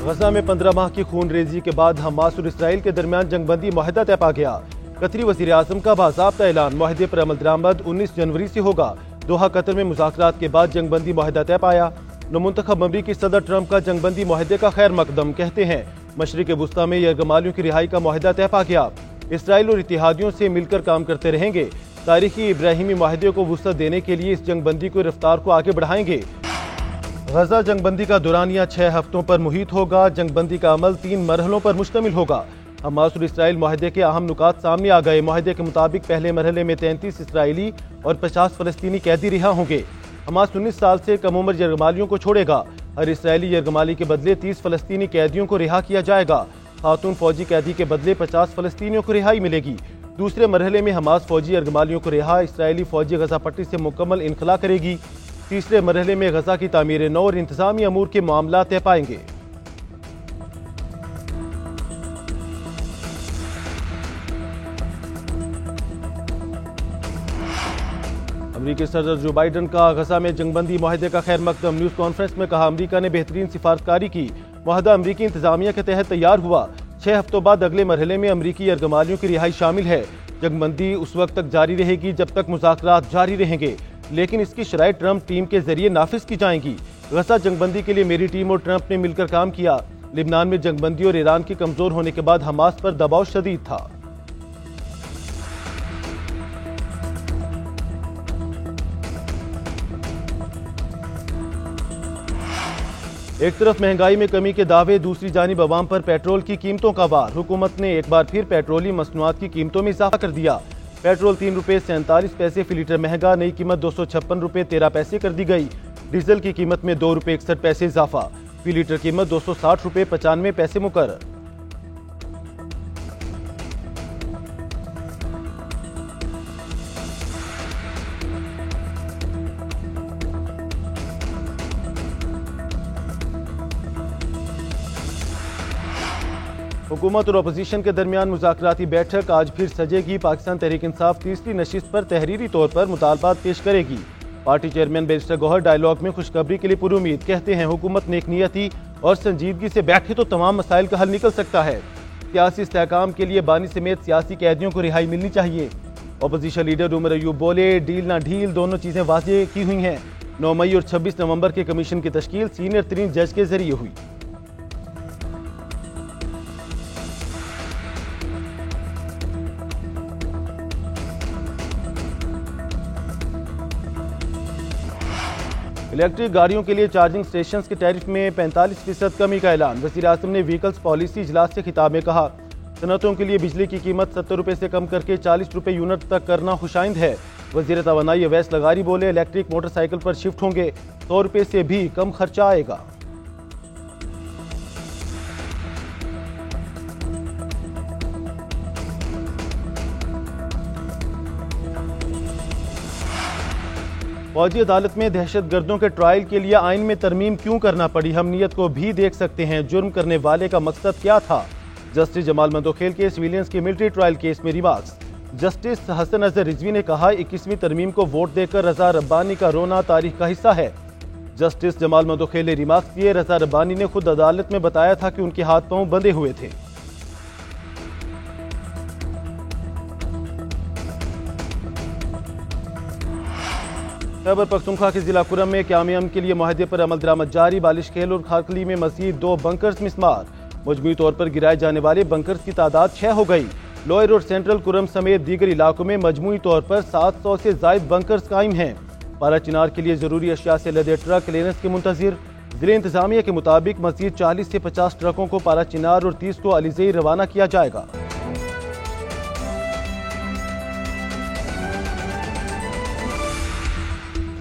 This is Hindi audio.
गजा में 15 माह की खून रेजी के बाद हमास और इसराइल के दरमियान जंगबंदी मुआहदा तय पा गया। कतरी वज़ीर आज़म का बाज़ाब्ता ऐलान, मुआहदे पर अमल दरामद 19 जनवरी से होगा। दोहा कतर में मुज़ाकरात के बाद जंगबंदी मुआहदा तय पाया। नौमुंतखब अमरीकी सदर ट्रंप का जंगबंदी मुआहदे का खैर मकदम, कहते हैं मशरिक़ वुस्ता में यरगमालियों की रिहाई का मुआहदा तय पा गया। इसराइल और इत्तेहादियों से मिलकर काम करते रहेंगे। तारीखी इब्राहिमी मुआहदे को वुसअत देने के लिए इस जंगबंदी को रफ्तार को आगे बढ़ाएंगे। गजा जंगबंदी का दुरानिया 6 हफ्तों पर मुहित होगा। जंगबंदी का अमल 3 मरहलों पर मुश्तमिल होगा। हमास और इसराइल मुआहदे के अहम नुकात सामने आ गए। मुआहदे के मुताबिक पहले मरहले में 33 इसराइली और 50 फलस्तीनी कैदी रिहा होंगे। हमास 19 साल से कम उम्र यरगमालियों को छोड़ेगा। हर इसराइली यरगमाली के बदले 30 फलस्तीनी कैदियों को रिहा किया जाएगा। खातून फौजी कैदी के बदले 50 फलस्तीनियों को रिहाई मिलेगी। दूसरे मरहले में हमास फौजी यरगमालियों को रिहा, इसराइली फौजी गजा पट्टी से मुकम्मल इनखला करेगी। तीसरे मरहले में गजा की तामीर नौ और इंतजामी अमूर के मामला तय पाएंगे। अमरीकी सदर जो बाइडन का गजा में जंगबंदी मुआहदे का खैर मकदम, न्यूज़ कॉन्फ्रेंस में कहा अमरीका ने बेहतरीन सिफारशकारी की। मुआहदा अमरीकी इंतजामिया के तहत तैयार हुआ। 6 हफ्तों बाद अगले मरहले में अमरीकी यरगमालियों की रिहाई शामिल है। जंगबंदी उस वक्त तक जारी रहेगी जब तक मुज़ाकरात जारी रहेंगे, लेकिन इसकी शराइत ट्रंप टीम के जरिए नाफिज की जाएंगी। गजा जंगबंदी के लिए मेरी टीम और ट्रंप ने मिलकर काम किया। लिबनान में जंगबंदी और ईरान के कमजोर होने के बाद हमास पर दबाव शदीद था। एक तरफ महंगाई में कमी के दावे, दूसरी जानिब अवाम पर पेट्रोल की कीमतों का वार। हुकूमत ने एक बार फिर पेट्रोली मसनूआत की कीमतों में इजाफा कर दिया। पेट्रोल 3 रुपये 47 पैसे फी लीटर महंगा, नई कीमत 256 रुपये 13 पैसे कर दी गई। डीजल की कीमत में 2 रुपये 61 पैसे इजाफा, फी लीटर कीमत 260 रुपये 95 पैसे मुकर्रर। हुकूमत और अपोजिशन के दरमियान मुज़ाकराती बैठक आज फिर सजेगी। पाकिस्तान तहरीक इंसाफ तीसरी नशिस्त पर तहरीरी तौर पर मुतालबात पेश करेगी। Party chairman barrister Gauhar dialogue में खुशखबरी के लिए पुरुमीद, कहते हैं हुकूमत नेकनियती और संजीदगी से बैठे तो तमाम मसाइल का हल निकल सकता है। सियासी इस्तेहकाम के लिए बानी समेत सियासी कैदियों को रिहाई मिलनी चाहिए। अपोजिशन लीडर उमर अयूब बोले, डील ना ढील दोनों चीजें वाज़ेह की हुई हैं। 9 मई और 26 नवंबर के कमीशन की तश्कील सीनियर तरीन जज के जरिए हुई। इलेक्ट्रिक गाड़ियों के लिए चार्जिंग स्टेशन के टैरिफ में 45% कमी का ऐलान। वज़ीर आज़म ने व्हीकल्स पॉलिसी इजलास से खिताब में कहा, सनतों के लिए बिजली की कीमत 70 रुपये से कम करके 40 रुपये यूनिट तक करना खुशाइंद है। वज़ीर तवानाई अवैस लगारी बोले, इलेक्ट्रिक मोटरसाइकिल पर शिफ्ट होंगे, 100 रुपये से भी कम खर्चा आएगा। फौजी अदालत में दहशत गर्दों के ट्रायल के लिए आइन में तरमीम क्यों करना पड़ी, हम नीयत को भी देख सकते हैं। जुर्म करने वाले का मकसद क्या था। जस्टिस जमाल मंदोखेल के सिविलियंस के मिलिट्री ट्रायल केस में रिमार्क्स। जस्टिस हसन अजहर रिजवी ने कहा, 21वीं तरमीम को वोट देकर रजा रब्बानी का रोना तारीख का हिस्सा है। जस्टिस जमाल मंदोखेल ने रिमार्क्स किए, रजा रब्बानी ने खुद अदालत में बताया था कि उनके हाथ पांव बंधे हुए थे। खैबर पख्तूनख्वा के जिला कुरम में क्याम के लिए मुआहदे पर अमल दरामद जारी। बालिश खेल और खारकली में मजीद 2 बंकर्स मिसमार। मजमूई तौर पर गिराए जाने वाले बंकर्स की तादाद 6 हो गई। लोअर और सेंट्रल कुरम समेत दीगर इलाकों में मजमूई तौर पर 700 से जायद बंकर्स कायम हैं। पारा चिनार के लिए जरूरी अशिया से लदे ट्रक क्लियरेंस के मुंतजिर। जिले इंतजामिया के मुताबिक मजीद 40 से 50 ट्रकों को पारा चिनार और 30 को अलीजेई रवाना किया जाएगा।